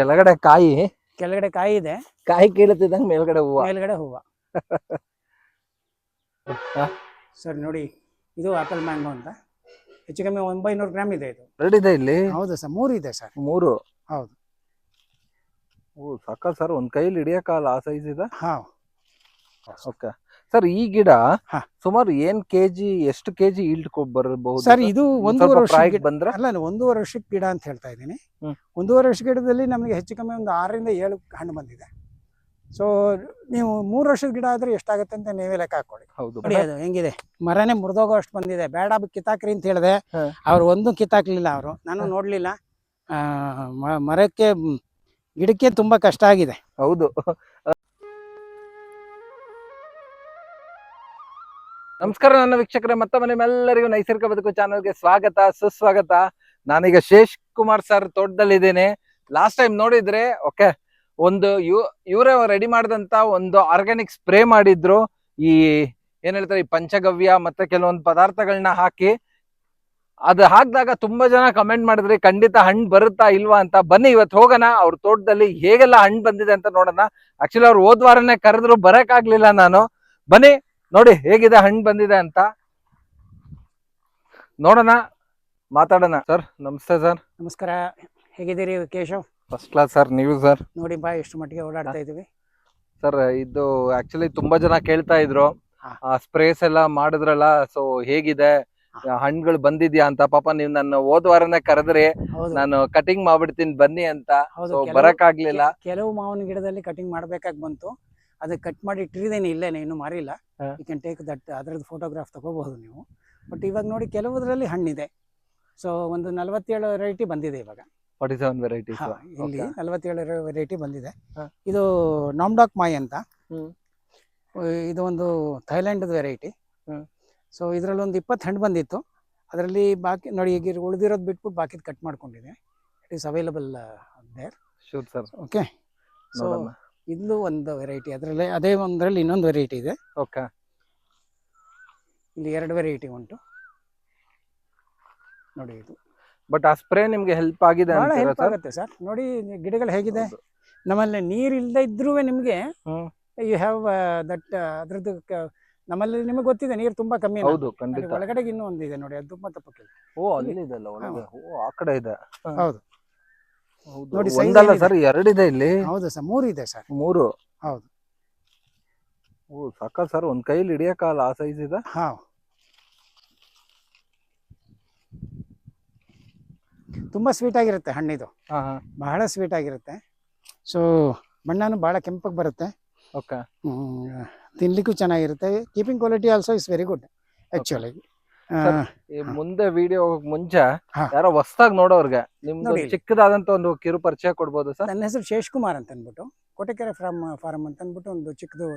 ಕೆಳಗಡೆ ಕಾಯಿ ಇದೆ, ಕಾಯಿ ಕೀಳುತ್ತಿದ್ದಂಗೆ ಮೇಲ್ಗಡೆ ಹೂವ. ಸರ್ ನೋಡಿ, ಇದು ಆಪಲ್ ಮ್ಯಾಂಗೋ ಅಂತ. ಹೆಚ್ಚು ಕಮ್ಮಿ 900 ಗ್ರಾಮ್ ಇದೆ. ಇದು ಎರಡಿದೆ ಇಲ್ಲಿ. ಹೌದು ಸರ್, 3 ಇದೆ ಸರ್. 3? ಹೌದು. ಓ ಸಾಕ ಸರ್, ಒಂದ್ ಕೈಲಿ ಹಿಡಿಯಕ್ಕಾಗಲ್ಲ ಆ ಸೈಜ್ ಇದೆ. ಓಕೆ ಸರ್, ಈ ಗಿಡ ಸುಮಾರು ಎಷ್ಟು ಕೆಜಿ ಈಲ್ಡ್ ಬರಬಹುದು ಸರ್? ಇದು 1.5 ವರ್ಷ ಬಂದ್ರೆ ಅಲ್ಲ, 1.5 ವರ್ಷದ ಗಿಡ ಅಂತ ಹೇಳ್ತಾ ಇದ್ದೀನಿ. 1.5 ವರ್ಷ ಗಿಡದಲ್ಲಿ ನಮಗೆ ಹೆಚ್ಚು ಕಮ್ಮಿ ಒಂದು 6 ರಿಂದ 7 ಹಣ್ಣು ಬಂದಿದೆ. ಸೊ ನೀವು 3 ವರ್ಷದ ಗಿಡ ಆದ್ರೆ ಎಷ್ಟಾಗುತ್ತೆ ಅಂತ ನೀವೇ ಲೆಕ್ಕ ಹಾಕೊಳ್ಳಿ. ನೋಡಿ ಅದು ಹೆಂಗಿದೆ, ಮರನೇ ಮುರಿದೋಗೋ ಅಷ್ಟು ಬಂದಿದೆ. ಬೇಡ ಕಿತ್ತಾಕ್ರಿ ಅಂತ ಹೇಳಿದೆ, ಅವ್ರು ಒಂದು ಕಿತ್ತಾಕ್ಲಿಲ್ಲ. ಅವರು ನಾನು ನೋಡ್ಲಿಲ್ಲ. ಗಿಡಕ್ಕೆ ತುಂಬಾ ಕಷ್ಟ ಆಗಿದೆ. ಹೌದು. ನಮಸ್ಕಾರ ನನ್ನ ವೀಕ್ಷಕರೇ, ಮತ್ತೊಮ್ಮೆ ನಿಮ್ಮೆಲ್ಲರಿಗೂ ನೈಸರ್ಗಿಕ ಬದುಕು ಚಾನಲ್ಗೆ ಸ್ವಾಗತ ಸುಸ್ವಾಗತ. ನಾನೀಗ ಶೇಷ್ ಕುಮಾರ್ ಸರ್ ತೋಟದಲ್ಲಿದ್ದೇನೆ. ಲಾಸ್ಟ್ ಟೈಮ್ ನೋಡಿದ್ರೆ ಒಂದು ಇವರೇ ರೆಡಿ ಮಾಡಿದಂತ ಒಂದು ಆರ್ಗ್ಯಾನಿಕ್ ಸ್ಪ್ರೇ ಮಾಡಿದ್ರು. ಈ ಏನ್ ಹೇಳ್ತಾರೆ, ಈ ಪಂಚಗವ್ಯ ಮತ್ತೆ ಕೆಲವೊಂದು ಪದಾರ್ಥಗಳನ್ನ ಹಾಕಿ ಅದು ಹಾಕಿದಾಗ ತುಂಬಾ ಜನ ಕಮೆಂಟ್ ಮಾಡಿದ್ರಿ, ಖಂಡಿತ ಹಣ್ಣು ಬರುತ್ತಾ ಇಲ್ವಾ ಅಂತ. ಬನ್ನಿ ಇವತ್ತು ಹೋಗೋಣ ಅವ್ರ ತೋಟದಲ್ಲಿ ಹೇಗೆಲ್ಲ ಹಣ್ಣು ಬಂದಿದೆ ಅಂತ ನೋಡೋಣ. ಆಕ್ಚುಲಿ ಅವ್ರು ಹೋದ್ವಾರನೇ ಕರೆದ್ರು, ಬರಕ್ ಆಗ್ಲಿಲ್ಲ ನಾನು. ಬನ್ನಿ ನೋಡಿ ಹೇಗಿದೆ ಹಣ್ಣು ಬಂದಿದೆ ಅಂತ ನೋಡೋಣ, ಮಾತಾಡೋಣ. ಸರ್ ನಮಸ್ತೆ. ಸರ್ ನಮಸ್ಕಾರ, ಹೇಗಿದ್ದೀರಿ ಕೇಶವ್? First class sir. ನೀವು ಸರ್? ನೋಡಿ ಬಾ, ಎಷ್ಟು ಮಟ್ಟಿಗೆ ಓಡಾಡ್ತಾ ಇದೀವಿ ಸರ್. ಇದು ಆಕ್ಚುಲಿ ತುಂಬಾ ಜನ ಕೇಳ್ತಾ ಇದ್ರು, ಸ್ಪ್ರೇಸ್ ಎಲ್ಲ ಮಾಡಿದ್ರಲ್ಲ, ಸೊ ಹೇಗಿದೆ, ಹಣ್ಣುಗಳು ಬಂದಿದ್ಯಾ ಅಂತ. ಪಾಪ ನೀವು ನನ್ನ ಹೋದ್ವಾರನೇ ಕರೆದ್ರಿ, ನಾನು ಕಟಿಂಗ್ ಮಾಡ್ಬಿಡ್ತೀನಿ ಬನ್ನಿ ಅಂತ. ಬರಕ್ ಆಗ್ಲಿಲ್ಲ. ಕೆಲವು ಮಾವಿನ ಗಿಡದಲ್ಲಿ ಕಟಿಂಗ್ ಮಾಡ್ಬೇಕಾಗಿ ಬಂತು, ಅದಕ್ಕೆ ಕಟ್ ಮಾಡಿ ಇಟ್ಟಿದ್ದೇನೆ, ಇಲ್ಲೇನೆ, ಇನ್ನು ಮಾರಿಲ್ಲ. ಯು ಕ್ಯಾನ್ ಟೇಕ್ ದಟ್, ಅದರದ್ದು ಫೋಟೋಗ್ರಾಫ್ ತಗೋಬಹುದು ನೀವು. ಬಟ್ ಇವಾಗ ನೋಡಿ, ಕೆಲವುದ್ರಲ್ಲಿ ಹಣ್ಣಿದೆ. ಸೊ ಒಂದು 47 ವೆರೈಟಿ ಬಂದಿದೆ ಇವಾಗ. 47 ವೆರೈಟಿ ಇಲ್ಲಿ 47 ವೆರೈಟಿ ಬಂದಿದೆ. ಇದು ನಾಮ್ಡಾಕ್ ಮಾಯ್ ಅಂತ. ಇದು ಒಂದು ಥೈಲ್ಯಾಂಡ್ ವೆರೈಟಿ. ಸೊ ಇದರಲ್ಲಿ ಒಂದು 20 ಹಣ್ಣು ಬಂದಿತ್ತು. ಅದರಲ್ಲಿ ಬಾಕಿ ನೋಡಿ, ಈಗ ಉಳಿದಿರೋದು ಬಿಟ್ಬಿಟ್ಟು ಬಾಕಿದ್ ಕಟ್ ಮಾಡ್ಕೊಂಡಿದೆ. It is available there. Sure sir. Okay. So ಇದು ಒಂದು ವೆರೈಟಿ, ಅದರಲ್ಲಿ ಅದೇ ಒಂದರಲ್ಲಿ ಇನ್ನೊಂದು ವೆರೈಟಿ ಇದೆ. ಓಕೆ. ಇಲ್ಲಿ 2 ವೆರೈಟಿ ಉಂಟು ನೋಡಿ. ಇದು ಬಟ್ ಆ ಸ್ಪ್ರೇ ನಿಮ್ಗೆ ಹೆಲ್ಪ್ ಆಗಿದೆ? ಬಹಳ ಹೆಲ್ಪ್ ಆಗುತ್ತೆ ಸರ್. ನೋಡಿ ಗಿಡಗಳು ಹೇಗಿದೆ. ನಮ್ಮಲ್ಲಿ ನೀರ್ ಇಲ್ಲದೆ ಇದ್ರೂ ನಿಮ್ಗೆ ಯು ಹ್ಯಾವ್ ದಟ್. ಅದ್ರದ್ದು ನಮ್ಮಲ್ಲಿ ನಿಮಗೆ ಗೊತ್ತಿದೆ, ನೀರು ತುಂಬಾ ಕಮ್ಮಿ. ಹೌದು, ಖಂಡಿತ. ಒಳಗಡೆಗೆ ಇನ್ನೂ ಒಂದು ಇದೆ ನೋಡಿ, ಅದು ತುಂಬಾ ತಪ್ಪಕ್ಕಿಲ್ಲ. ಓ ಅಲ್ಲಿ ಇದೆಲ್ಲ ಒಳಗೆ. ಓ ಆ ಕಡೆ ಇದೆ. ಹೌದು ನೋಡಿ, ಒಂದಲ್ಲ ಸರ್, 2 ಇದೆ ಇಲ್ಲಿ. ಹೌದು ಸರ್, 3 ಇದೆ ಸರ್. 3? ಹೌದು. ಓ ಸಾಕ ಸರ್, ಒಂದ್ ಕೈಲಿ ಹಿಡಿಯಕ್ಕಾಗಲ್ಲ ಆ ಸೈಜ್ ಇದೆ. ತುಂಬಾ ಸ್ವೀಟ್ ಆಗಿರುತ್ತೆ ಹಣ್ಣಿದು, ಬಹಳ ಸ್ವೀಟ್ ಆಗಿರುತ್ತೆ. ಸೊ ಬಣ್ಣನು ಬಹಳ ಕೆಂಪಗೆ ಬರುತ್ತೆ. ಓಕೆ. ತಿನ್ಲಿಕ್ಕೂ ಚೆನ್ನಾಗಿರುತ್ತೆ. Keeping quality also is very good actually. ಮುಂದೆ ವಿಡಿಯೋ ಮುಂಚೆ ಯಾರೋ ಹೊಸದಾಗಿ ನೋಡೋರ್ಗೆ ನಿಮ್ದು ಚಿಕ್ಕದಾದಂತ ಒಂದು ಕಿರು ಪರಿಚಯ ಕೊಡ್ಬೋದು ಸರ್? ನನ್ನ ಹೆಸರು ಶೇಷ್ ಕುಮಾರ್ ಅಂತ ಅಂದ್ಬಿಟ್ಟು, ಕೋಟೆಕೆರೆ ಫಾರಂ ಅಂತ ಅಂದ್ಬಿಟ್ಟು ಒಂದು ಚಿಕ್ಕದು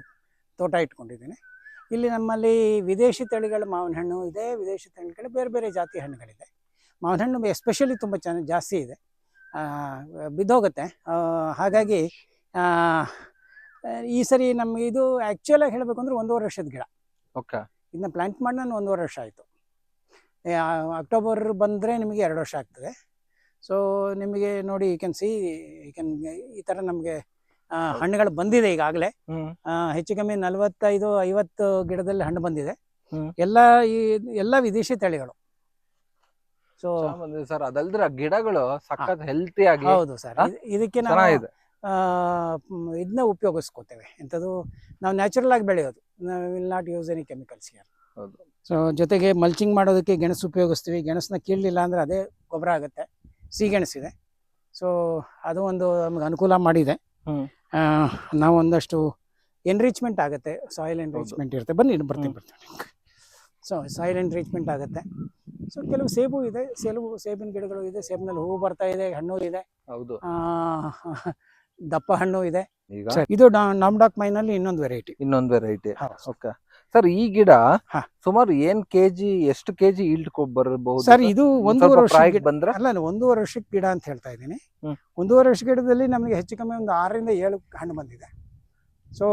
ತೋಟ ಇಟ್ಕೊಂಡಿದ್ದೀನಿ. ಇಲ್ಲಿ ನಮ್ಮಲ್ಲಿ ವಿದೇಶಿ ತಳಿಗಳ ಮಾವಿನ ಹಣ್ಣು ಇದೆ, ವಿದೇಶಿ ತಳಿಗಳ ಬೇರೆ ಬೇರೆ ಜಾತಿ ಹಣ್ಣುಗಳಿದೆ. ಮಾವಿನ ಹಣ್ಣು ಎಸ್ಪೆಷಲಿ ತುಂಬ ಜಾಸ್ತಿ ಇದೆ, ಬಿದ್ದೋಗುತ್ತೆ. ಹಾಗಾಗಿ ಈ ಸರಿ ನಮ್ಗೆ ಇದು ಆ್ಯಕ್ಚುಲಾಗಿ ಹೇಳಬೇಕು ಅಂದರೆ 1.5 ವರ್ಷದ ಗಿಡ. ಓಕೆ. ಇದನ್ನ ಪ್ಲಾಂಟ್ ಮಾಡಿ ನಾನು 1.5 ವರ್ಷ ಆಯಿತು. ಅಕ್ಟೋಬರ್ ಬಂದರೆ ನಿಮಗೆ 2 ವರ್ಷ ಆಗ್ತದೆ. ಸೊ ನಿಮಗೆ ನೋಡಿ, ಯು ಕ್ಯಾನ್ ಸಿ, ಈ ಥರ ನಮಗೆ ಹಣ್ಣುಗಳು ಬಂದಿದೆ ಈಗಾಗಲೇ. ಹೆಚ್ಚು ಕಮ್ಮಿ 45-50 ಗಿಡದಲ್ಲಿ ಹಣ್ಣು ಬಂದಿದೆ. ಎಲ್ಲ ವಿದೇಶಿ ತಳಿಗಳು. ಸೊ ಸರ್, ಅದಲ್ದ್ರೆ ಗಿಡಗಳು ಸಖತ್ ಹೆಲ್ತಿ ಆಗಿ. ಹೌದು ಸರ್, ಇದಕ್ಕೆ ನಾವು ಇದನ್ನ ಉಪಯೋಗಿಸ್ಕೋತೇವೆ. ಎಂಥದ್ದು, ನಾವು ನ್ಯಾಚುರಲ್ ಆಗಿ ಬೆಳೆಯೋದು. Will not use any chemicals here. So ಜೊತೆಗೆ ಮಲ್ಚಿಂಗ್ ಮಾಡೋದಕ್ಕೆ ಗೆಣಸು ಉಪಯೋಗಿಸ್ತೀವಿ. ಗೆಣಸನ್ನ ಕೀಳಲಿಲ್ಲ ಅಂದರೆ ಅದೇ ಗೊಬ್ಬರ ಆಗುತ್ತೆ. ಸಿಗೆಣಸಿದೆ. ಸೊ ಅದು ಒಂದು ನಮ್ಗೆ ಅನುಕೂಲ ಮಾಡಿದೆ. ನಾವು ಒಂದಷ್ಟು ಎನ್ರಿಚ್ಮೆಂಟ್ ಆಗುತ್ತೆ, ಸಾಯಿಲ್ ಎನ್ರಿಚ್ಮೆಂಟ್ ಇರುತ್ತೆ. ಬರ್ತೀನಿ. ಸೊ ಸಾಯಿಲ್ ಎನ್ರಿಚ್ಮೆಂಟ್ ಆಗುತ್ತೆ. ಸೊ ಕೆಲವು ಸೇಬು ಇದೆ, ಸೇಬಿನ ಗಿಡಗಳು ಇದೆ. ಸೇಬಿನಲ್ಲಿ ಹೂವು ಬರ್ತಾ ಇದೆ, ಹಣ್ಣು ಇದೆ. ಹೌದು. ದಪ್ಪ ಹಣ್ಣು ಇದೆ. ಇದು ನಾಮ್ಡಾಕ್ ಮೈನಲ್ಲಿ ಇನ್ನೊಂದು ವೆರೈಟಿ. ಓಕೆ ಸರ್, ಈ ಗಿಡ ಸುಮಾರು ಎಷ್ಟು ಕೆಜಿ ಈಲ್ಡ್ ಬರಬಹುದು ಸರ್? ಇದು 1.5 ವರ್ಷ ಬಂದ್ರೆ ಅಲ್ಲ, 1.5 ವರ್ಷದ ಗಿಡ ಅಂತ ಹೇಳ್ತಾ ಇದ್ದೀನಿ. 1.5 ವರ್ಷ ಗಿಡದಲ್ಲಿ ನಮಗೆ ಹೆಚ್ಚು ಕಮ್ಮಿ ಒಂದು 6 ರಿಂದ 7 ಹಣ್ಣು ಬಂದಿದೆ. ಸೊ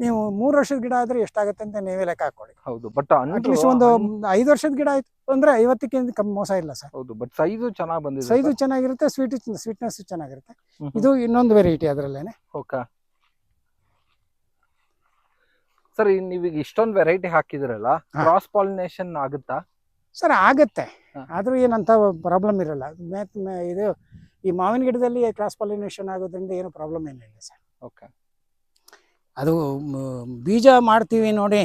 ನೀವು 3 ವರ್ಷದ ಗಿಡ ಆದ್ರೆ ಎಷ್ಟಾಗುತ್ತೆ ಅಂತ ನೀವೇ ಲೆಕ್ಕ ಹಾಕೊಳ್ಳಿ. ಹೌದು, ಬಟ್ ಅಟ್ಲೀಸ್ಟ್ ಒಂದು 5 ವರ್ಷದ ಗಿಡ ಆಯ್ತು ಅಂದ್ರೆ 50ಕ್ಕಿಂತ ಕಮ್ಮಿ ಮೋಸ ಇಲ್ಲ ಸರ್. ಹೌದು, ಬಟ್ ಸೈಜು ಚೆನ್ನಾಗಿ ಬಂದಿದೆ. ಸೈಜು ಚೆನ್ನಾಗಿರುತ್ತೆ, ಸ್ವೀಟ್ನೆಸ್ ಚೆನ್ನಾಗಿರುತ್ತೆ. ಇದು ಇನ್ನೊಂದು ವೆರೈಟಿ ಅದರಲ್ಲೇನೆ. ಓಕೆ ಸರ್, ನೀವೀಗ ಇಷ್ಟೊಂದು ವೆರೈಟಿ ಹಾಕಿದ್ರಲ್ಲ, ಕ್ರಾಸ್ ಪಾಲಿನೇಷನ್ ಆಗುತ್ತಾ ಸರ್? ಆಗುತ್ತೆ, ಆದ್ರೂ ಏನಂತ ಪ್ರಾಬ್ಲಮ್ ಇರಲ್ಲ. ಇದು ಈ ಮಾವಿನ ಗಿಡದಲ್ಲಿ ಕ್ರಾಸ್ ಪಾಲಿನೇಷನ್ ಆಗೋದ್ರಿಂದ ಏನು ಪ್ರಾಬ್ಲಮ್ ಏನಿಲ್ಲ ಸರ್. ಓಕೆ, ಅದು ಬೀಜ ಮಾಡ್ತೀವಿ ನೋಡಿ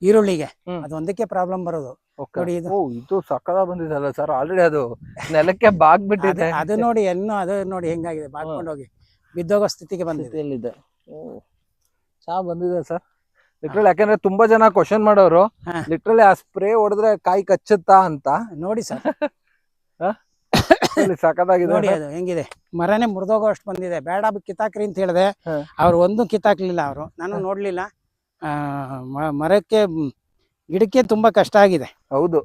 ಈರುಳ್ಳಿಗೆ, ಅದು ಒಂದಕ್ಕೆ ಪ್ರಾಬ್ಲಮ್ ಬರೋದು. ನೋಡಿ ಇದು ಸಕ್ಕದ ಬಂದಿದೆ ಸರ್, ಆಲ್ರೆಡಿ ಅದು ನೆಲಕ್ಕೆ ಬಾಗ್ಬಿಟ್ಟಿದೆ. ಅದು ನೋಡಿ ಅದು ನೋಡಿ ಹೆಂಗಾಗಿದೆ, ಬಾಗ್ಕೊಂಡು ಹೋಗಿ ಬಿದ್ದೋಗೋ ಸ್ಥಿತಿಗೆ ಬಂದಿದೆ. ಚೆನ್ನಾಗ್ ಬಂದಿದೆ ಸರ್ ಲಿಟ್ರಲಿ. ಯಾಕಂದ್ರೆ ತುಂಬಾ ಜನ ಕ್ವಶನ್ ಮಾಡೋರು, ಲಿಟ್ರಲಿ ಆ ಸ್ಪ್ರೇ ಹೊಡೆದ್ರೆ ಕಾಯಿ ಕಚ್ಚುತ್ತಾ ಅಂತ. ನೋಡಿ ಸರ್, ಸಕ್ಕದಾಗಿದೆ ನೋಡಿ ಅದು ಹೆಂಗಿದೆ. ಮರನೇ ಮುರಿದೋಗೋ ಅಷ್ಟು ಬಂದಿದೆ. ಬೇಡ ಕಿತ್ತಾಕ್ರಿ ಅಂತ ಹೇಳಿದೆ, ಅವ್ರು ಒಂದು ಕಿತ್ತಾಕ್ಲಿಲ್ಲ. ಅವರು ನಾನು ನೋಡ್ಲಿಲ್ಲ. ಮರಕ್ಕೆ ಗಿಡಕ್ಕೆ ತುಂಬಾ ಕಷ್ಟ ಆಗಿದೆ. ಹೌದು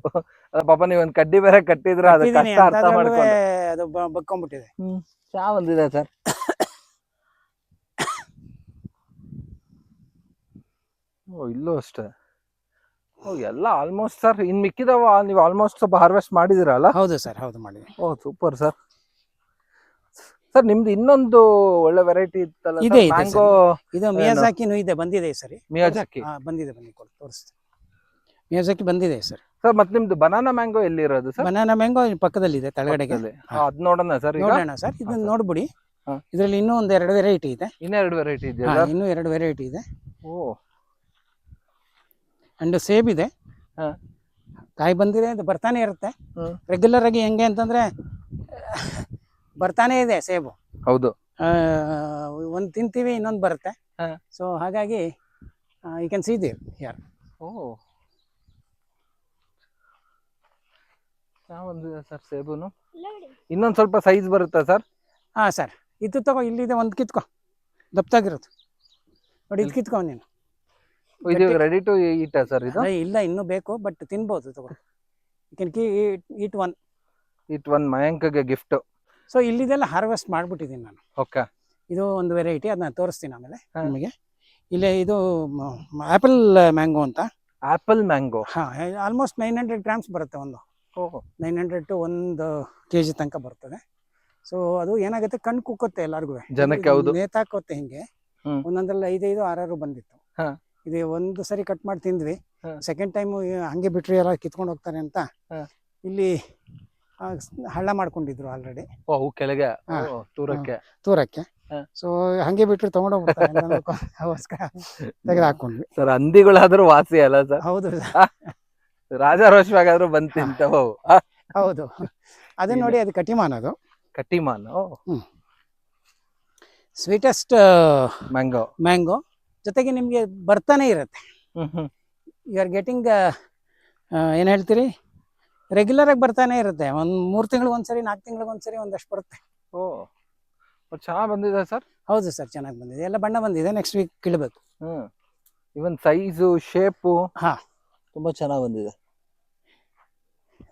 ಪಾಪ, ನೀವ್ ಒಂದ್ ಕಡ್ಡಿ ಬೇರೆ ಕಟ್ಟಿದ್ರೆ ಅದು ಕಷ್ಟ ಅರ್ಥ ಮಾಡ್ಕೊಂಡು ಅದು ಬಕ್ಕೊಂಡ್ಬಿಟ್ಟಿದೆ. ಚಾ ಬಂದಿದೆ ಸರ್. ಇಲ್ಲೂ ಅಷ್ಟೇ. ಎಲ್ಲ ಆಲ್ಮೋಸ್ಟ್ ಸರ್. ಇನ್ ಮಿಕ್ಕಿದವ ನೀವು ಆಲ್ಮೋಸ್ಟ್ ಸ್ವಲ್ಪ ಹಾರ್ವೆಸ್ಟ್ ಮಾಡಿದಿರಲ್ಲ? ಹೌದು ಸರ್, ಹೌದು ಮಾಡಿದೆ. Super sir. ಸರ್ ನಿಮ್ದು ಇನ್ನೊಂದು ಒಳ್ಳೆ ವೆರೈಟಿ ಇತ್ತಲ್ಲ, ಮ್ಯಾಂಗೋ. ಇದು ಮಿಯಾಜಾಕಿನೂ ಇದೆ, ಬಂದಿದೆ ಸರಿ. ಮಿಯಾಜಾಕಿ ಬಂದಿದೆ, ತೋರಿಸ್ತೀನಿ. ಮಿಯಾಜಾಕಿ ಬಂದಿದೆ ಸರ್. ಸರ್ ಮತ್ತೆ ನಿಮ್ದು ಬನಾನಾ ಮ್ಯಾಂಗೋ ಎಲ್ಲಿರೋದು ಸರ್? ಬನಾನಾ ಮ್ಯಾಂಗೋ ಪಕ್ಕದಲ್ಲಿದೆ, ಕೆಳಗಡೆಗೆ. ಅದ್ ನೋಡೋಣ ಸರ್, ನೋಡೋಣ ಸರ್. ಇದನ್ನ ನೋಡ್ಬಿಡಿ. ಇದರಲ್ಲಿ ಇನ್ನೂ ಒಂದ್ 2 ವೆರೈಟಿ ಇದೆ. ಇನ್ನೆರಡು ವೆರೈಟಿ ಇದೆ. ಇನ್ನೂ 2 ವೆರೈಟಿ ಇದೆ. ಓ, ಅಂಡ್ ಸೇಬ್ ಇದೆ. ಕಾಯಿ ಬಂದಿದೆ, ಅದು ಬರ್ತಾನೆ ಇರುತ್ತೆ ರೆಗ್ಯುಲರ್ ಆಗಿ. ಹೆಂಗೆ ಅಂತಂದ್ರೆ ಬರ್ತಾನೆ ಇದೆ ಸೇಬು. ಹೌದು, ಒಂದ್ ತಿಂತೀವಿ, ಇನ್ನೊಂದು ಬರುತ್ತೆ. ಸೊ ಹಾಗಾಗಿ you can see there here. ಓ, ಬಂದಿದೆ ಸರ್ ಸೇಬುನು. ಇನ್ನೊಂದ್ ಸ್ವಲ್ಪ ಸೈಜ್ ಬರುತ್ತಾ ಸರ್? ಹಾ ಸರ್, ಇದು ತಗೋ, ಇಲ್ಲಿದೆ. ಒಂದು ಕಿತ್ಕೋ, ದಪ್ತಾಗಿರೋದು ನೋಡಿ. ಇಲ್ಲಿ ಕಿತ್ಕೊ ನೀನು. ಇದು ರೆಡಿ ಟು ಈಟ್ ಸರ್? ಇದು ಇಲ್ಲ, ಇನ್ನೂ ಬೇಕು, ಬಟ್ ತಿನ್ಬೋದು. ತಗೋ, ಯು ಕ್ಯಾನ್ ಈಟ್ ಒನ್ ಮಯಾಂಕ್ಗೆ ಗಿಫ್ಟ್. ಸೊ ಇಲ್ಲಿದೆಲ್ಲ ಹಾರ್ವೆಸ್ಟ್ ಮಾಡ್ಬಿಟ್ಟಿದ್ದೀನಿ ನಾನು. ಓಕೆ, ಇದು ಒಂದು ವೆರೈಟಿ, ಅದನ್ನ ತೋರಿಸ್ತೀನಿ ಆಮೇಲೆ ನಿಮಗೆ. ಇಲ್ಲಿ ಇದು ಆಪಲ್ ಮ್ಯಾಂಗೋ ಅಂತ. Apple mango? ಹಾ, ಆಲ್ಮೋಸ್ಟ್ 900 ಗ್ರಾಮ್ಸ್ ಬರುತ್ತೆ. ಒಂದು 900 to 1 kg ತನಕ ಬರ್ತದೆ. ಸೊ ಅದು ಏನಾಗುತ್ತೆ, ಕಣ್ಣು ಕುಕ್ಕುತ್ತೆ ಎಲ್ಲಾರ್ಗು, ಜನಕ್ಕೆ. ಹೌದು, ನೇತಾಕೋತ್ತೆ ಹಿಂಗೆ. ಒಂದೊಂದ್ರಲ್ಲಿ 5 6 ಬಂದಿತ್ತು. ಇದು ಒಂದು ಸರಿ ಕಟ್ ಮಾಡಿ ತಿಂದ್ವಿ. ಸೆಕೆಂಡ್ ಟೈಮ್ ಹಂಗೆ ಬಿಟ್ರಿ ಎಲ್ಲ ಕಿತ್ಕೊಂಡು ಹೋಗ್ತಾರೆ ಅಂತ ಇಲ್ಲಿ ಹಳ್ಳ ಮಾಡ್ಕೊಂಡಿದ್ರು ಆಲ್ರೆಡಿ ಕೆಳಗೆ ತೂರಕ್ಕೆ. ಸೊ ಹಂಗೆ ಬಿಟ್ರು ತಗೊಂಡೋಗ್ಬಿಡ್ತಾರೆ ತೆಗೆದು ಹಾಕೊಂಡ್ವಿ ಸರ್. ಹಂದಿಗಳಾದ್ರೂ ವಾಸಿ ಅಲ್ಲ ಸರ್? ಹೌದು, ರಾಜಾರೋಷವಾಗಾದ್ರೂ ಬಂದ್ ತಿಂತವು. ಹೌದು, ಅದನ್ನ ನೋಡಿ. ಅದು ಕಟಿಮಾನ್. ಅದು ಕಟಿಮಾನ್ ಸ್ವೀಟೆಸ್ಟ್ ಮ್ಯಾಂಗೋ. ಜೊತೆಗೆ ನಿಮ್ಗೆ ಬರ್ತಾನೆ ಇರುತ್ತೆ. ಯು ಆರ್ ಗೆಟಿಂಗ್, ಏನ್ ಹೇಳ್ತೀರಿ, ರೆಗ್ಯುಲರ್ ಆಗಿ ಬರ್ತಾನೆ ಇರುತ್ತೆ. ಒಂದ್ 3 ತಿಂಗಳಿಗೆ ಒಂದ್ಸರಿ, 4 ತಿಂಗಳಿಗೆ ಒಂದ್ಸರಿ ಒಂದಷ್ಟು ಬರುತ್ತೆ. ಓ, ಚೆನ್ನಾಗ್ ಬಂದಿದೆ ಸರ್. ಹೌದು ಸರ್, ಚೆನ್ನಾಗಿ ಬಂದಿದೆ. ಎಲ್ಲ ಬಣ್ಣ ಬಂದಿದೆ. ನೆಕ್ಸ್ಟ್ ವೀಕ್ ಕೀಳ್ಬೇಕು. ಇವನ್ ಸೈಜು, ಶೇಪು ಹಾ, ತುಂಬಾ ಚೆನ್ನಾಗ್ ಬಂದಿದೆ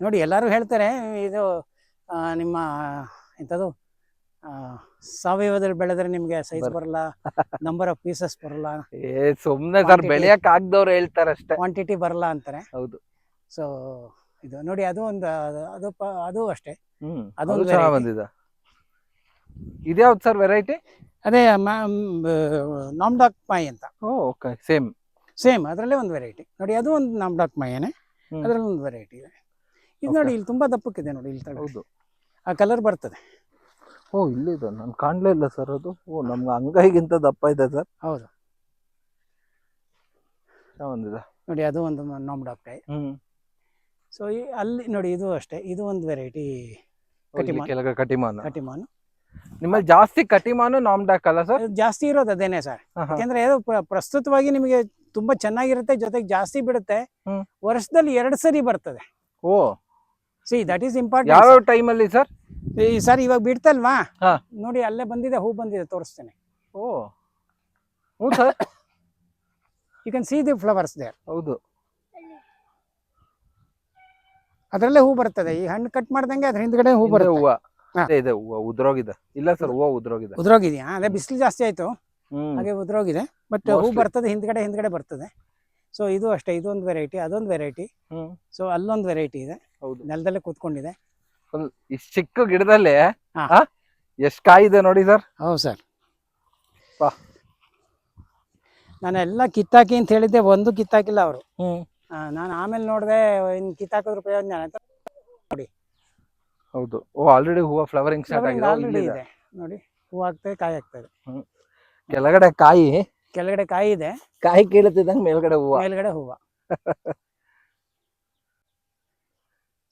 ನೋಡಿ. ಎಲ್ಲರೂ ಹೇಳ್ತಾರೆ ಇದು ನಿಮ್ಮ ಎಂತದು ಸಾವಯವದಲ್ಲಿ ಬೆಳೆದ್ರೆ ನಿಮ್ಗೆ ಸೈಜ್ ಬರಲ್ಲ, ನಂಬರ್ ಆಫ್ ಪೀಸಸ್ ಬರಲ್ಲ. ಸುಮ್ನೆ ಸರ್, ಬೆಳೆಯಕ್ ಆಗ್ದವ್ರು ಹೇಳ್ತಾರೆ ಅಷ್ಟೇ, ಕ್ವಾಂಟಿಟಿ ಬರಲ್ಲ ಅಂತಾರೆ. ಹೌದು. ಸೊ ಇದು ನೋಡಿ, ಅದು ಒಂದು ಅದು ಅಷ್ಟೇ. ಅದು ಚೆನ್ನಾಗ್ ಬಂದಿದೆ. ಇದ್ಯಾವ್ದು ಸರ್ ವೆರೈಟಿ? ಅದೇ ನಾಮ್ಡಾಕ್ ಮಾಯಿ ಅಂತ. ಓಕೆ, ಸೇಮ್ ಅದರಲ್ಲೇ ಒಂದು ವೆರೈಟಿ ನೋಡಿ. ಅದು ಒಂದು ನಾಮ್ಡಾಕ್ ಮಾಯೇನೆ, ಅದರಲ್ಲಿ ಒಂದು ವೆರೈಟಿ ಇದೆ. ಇದು ನೋಡಿ, ಇಲ್ಲಿ ತುಂಬಾ ದಪ್ಪಕ್ಕಿದೆ ನೋಡಿ. ಇಲ್ಲಿ ಹೌದು, ಆ ಕಲರ್ ಬರ್ತದೆ. ಇಲ್ಲಿದೆ, ನಾನು ಕಾಣ್ಲೇ ಇಲ್ಲ ಸರ್ ಅದು. ನಮ್ಗೆ ಅಂಗೈಗಿಂತ ದಪ್ಪ ಇದೆ ಸರ್. ಹೌದು, ನೋಡಿ. ಅದು ಒಂದು ನಾಮ್ಡಾಕ್ ಕಾಯಿ. ಸೊ ಅಲ್ಲಿ ನೋಡಿ, ಇದು ಅಷ್ಟೇ. ಇದು ಒಂದು ವೆರೈಟಿ ಕಟಿಮಾನ್. ನಿಮ್ಮಲ್ಲಿ ಜಾಸ್ತಿ ಕಟಿಮಾನು ನಾಮ್ಡಾಕ್ ಅಲ್ಲ ಸರ್? ಜಾಸ್ತಿ ಇರೋದು ಅದೇನೆ ಸರ್. ಯಾಕಂದ್ರೆ ಪ್ರಸ್ತುತವಾಗಿ ನಿಮಗೆ ತುಂಬಾ ಚೆನ್ನಾಗಿರುತ್ತೆ, ಜೊತೆಗೆ ಜಾಸ್ತಿ ಬಿಡುತ್ತೆ. ವರ್ಷದಲ್ಲಿ 2 ಸರಿ ಬರ್ತದೆ. See that is important. ಯಾವ ಟೈಮ್ ಅಲ್ಲಿ ಸರ್? ಸರ್ ಇವಾಗ ಬಿಡ್ತಲ್ವಾ ನೋಡಿ, ಅಲ್ಲೇ ಬಂದಿದೆ, ಹೂ ಬಂದಿದೆ, ತೋರಿಸ್ತೇನೆ. Sir, you can see the flowers there. ಹೌದು, ಅದರಲ್ಲೇ ಹೂ ಬರ್ತದೆ. ಈ ಹಣ್ಣು ಕಟ್ ಮಾಡ್ದಂಗೆ ಅದ್ರ ಹಿಂದ್ಗಡೆ ಹೂ ಬರುತ್ತೆ. ಹೂವ ಉದ್ರೋಗಿದೆ. ಇಲ್ಲ ಸರ್, ಹೂವ ಉದ್ರೋಗಿದೆಯಾ? ಅದೇ ಬಿಸಿಲು ಜಾಸ್ತಿ ಆಯ್ತು. ಹಾಗೆ ಉದುರೋಗಿದೆ. But who Mostly. ಬರ್ತದೆ ಹಿಂದ್ಗಡೆ ಬರ್ತದೆ. ಸೊ ಇದು ಅಷ್ಟೇ, ಇದೊಂದು ವೆರೈಟಿ, ಅದೊಂದು ವೆರೈಟಿ. ಸೊ ಅಲ್ಲೊಂದು ವೆರೈಟಿ ಇದೆ, ಹೌದು. ನೆಲದಲ್ಲೇ ಕೂತ್ಕೊಂಡಿದೆ. ಇಷ್ಟು ಚಿಕ್ಕ ಗಿಡದಲ್ಲಿ ಹಾ. ಎಷ್ಟು ಕಾಯಿ ಇದೆ ನೋಡಿ ಸರ್. ಹೌದು ಸರ್. ವಾ. ನಾನು ಎಲ್ಲ ಕಿತ್ತಾಕಿ ಅಂತ ಹೇಳಿದ್ದೆ, ಒಂದು ಕಿತ್ತಾಕಿಲ್ಲ ಅವರು. ನಾನು ಆಮೇಲೆ ನೋಡಿದೆ ಇನ್ನು ಕಿತ್ತಾಕಿದ್ರ ಪ್ರಯೋಜನ ಅಂತ. ನೋಡಿ. ಹೌದು. ಓ ಆಲ್ರೆಡಿ ಹೂವು ಫ್ಲವರಿಂಗ್ ಸ್ಟಾರ್ಟ್ ಆಗಿದೆ. ಆಲ್ರೆಡಿ ಇದೆ ನೋಡಿ, ಹೂ ಆಗ್ತದೆ, ಕಾಯಿ ಆಗ್ತದೆ. ಕೆಳಗಡೆ ಕಾಯಿ, ಕೆಳಗಡೆ ಕಾಯಿ ಇದೆ, ಕಾಯಿ ಕೀಳುತ್ತಿದ್ದಂಗೆ ಮೇಲ್ಗಡೆ ಹೂವು. ಮೇಲ್ಗಡೆ ಹೂವ.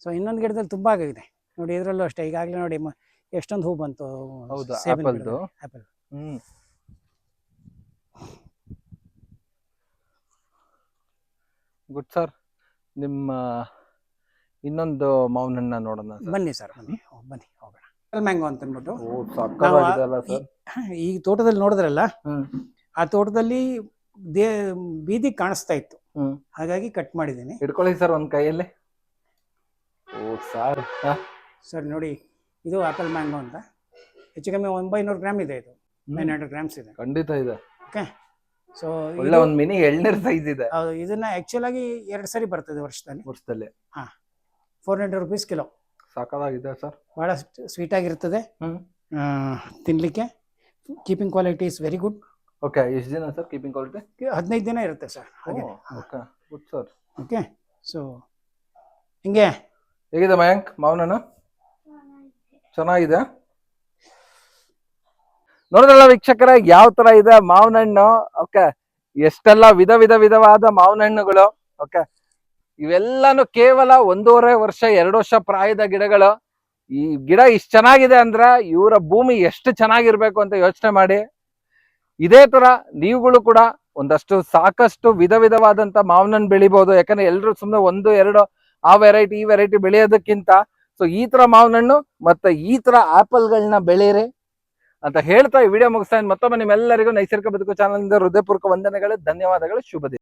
ಸೊ ಇನ್ನೊಂದು ಗಿಡದಲ್ಲಿ ತುಂಬಾ ಆಗಿದೆ ನೋಡಿ, ಇದ್ರಲ್ಲೂ ಅಷ್ಟೇ. ಈಗಾಗಲೇ ನೋಡಿ ಎಷ್ಟೊಂದು ಹೂ ಬಂತು. ಹೌದು, ಸೇಬಿನ ಆಪಲ್ದು. ಗಿಡದಲ್ಲಿ. ಆಪಲ್. Good sir. ನಿಮ್ಮ ಇನ್ನೊಂದು ಮಾವಿನ ಹಣ್ಣ ನೋಡೋಣ ಸರ್. ಬನ್ನಿ ಸರ್, ಬನ್ನಿ ಹೋಗೋಣ. ಮ್ಯಾಂಗೋ ಅಂತ ಅಂದ್ಬಿಟ್ಟು ಓ ಸಕ್ಕತ್ತಾಗಿದೆ ಅಲ್ಲ ಸರ್. ಈ ತೋಟದಲ್ಲಿ ನೋಡಿದ್ರಲ್ಲ, ಆ ತೋಟದಲ್ಲಿ ಬೀದಿ ಕಾಣಿಸ್ತಾ ಇತ್ತು, ಹಾಗಾಗಿ ಕಟ್ ಮಾಡಿದ್ದೀನಿ. ಹಿಡ್ಕೊಳ್ಳಿ ಸರ್ ಒಂದ್ ಕೈಯಲ್ಲಿ. ಓ ಸರ್. ಸರ್ ನೋಡಿ, ಇದು ಆಪಲ್ ಮ್ಯಾಂಗೋ ಅಂತ. ಹೆಚ್ಚು ಕಮ್ಮಿ 900 ಗ್ರಾಮ್ ಇದೆ, ಇದು 900 ಗ್ರಾಮ್ಸ್ ಇದೆ. ಖಂಡಿತ ಇದೆ. ಓಕೆ. ಸೊ ಒಳ್ಳೆ ಒಂದ್ ಮಿನಿ ಎಳ್ನೀರ್ ಸೈಜ್ ಇದೆ. ಹೌದು, ಇದನ್ನ ಆಕ್ಚುಲ್ ಆಗಿ 2 ಸರಿ ಬರ್ತದೆ ವರ್ಷದಲ್ಲಿ. 400 rupees ಕಿಲೋ. ಸಾಕಾಗಿದೆ ಸರ್. ಬಹಳ ಸ್ವೀಟ್ ಆಗಿರ್ತದೆ, ತಿನ್ಲಿಕ್ಕೆ. Keeping quality is very good. Okay. ಎಷ್ಟು ದಿನ ಸರ್ ಕೀಪಿಂಗ್ ಕ್ವಾಲಿಟಿ? 15 ದಿನ ಇರುತ್ತೆ ಸರ್. ಹಾಗೆ. Okay good sir. Okay. So ಹಿಂಗೆ ಹೇಗಿದೆ ಮಯಾಂಕ್ ಮಾವಿನ ಹಣ್ಣು? ಚೆನ್ನಾಗಿದೆ. ನೋಡಿದ್ರಲ್ಲ ವೀಕ್ಷಕರ, ಯಾವ ತರ ಇದೆ ಮಾವಿನ ಹಣ್ಣು. ಓಕೆ. ಎಷ್ಟೆಲ್ಲ ವಿಧವಾದ ಮಾವಿನ ಹಣ್ಣುಗಳು. ಓಕೆ. ಇವೆಲ್ಲಾನು ಕೇವಲ 1.5 ವರ್ಷ 2 ವರ್ಷ ಪ್ರಾಯದ ಗಿಡಗಳು. ಈ ಗಿಡ ಇಷ್ಟು ಚೆನ್ನಾಗಿದೆ ಅಂದ್ರೆ ಇವರ ಭೂಮಿ ಎಷ್ಟು ಚೆನ್ನಾಗಿರ್ಬೇಕು ಅಂತ ಯೋಚನೆ ಮಾಡಿ. ಇದೇ ತರ ನೀವುಗಳು ಕೂಡ ಒಂದಷ್ಟು ಸಾಕಷ್ಟು ವಿಧವಾದಂತ ಮಾವಿನ ಹಣ್ಣು ಬೆಳಿಬಹುದು. ಯಾಕಂದ್ರೆ ಎಲ್ರು ಸುಮ್ಮನೆ 1 2 ಆ ವೆರೈಟಿ ಈ ವೆರೈಟಿ ಬೆಳೆಯೋದಕ್ಕಿಂತ ಸೊ ಈ ತರ ಮಾವಿನ ಹಣ್ಣು ಮತ್ತೆ ಈ ತರ ಆಪಲ್ಗಳನ್ನ ಬೆಳೀರಿ ಅಂತ ಹೇಳ್ತಾ ಈ ವಿಡಿಯೋ ಮುಗಿಸ್ತಾ ಇದ್ದೀನಿ. ಮತ್ತೊಮ್ಮೆ ನಿಮ್ಮೆಲ್ಲರಿಗೂ ನೈಸರ್ಗಿಕ ಬದುಕು ಚಾನಲ್ ಇಂದ ಹೃದಯಪೂರ್ವಕ ವಂದನೆಗಳು, ಧನ್ಯವಾದಗಳು, ಶುಭ ದಿನ.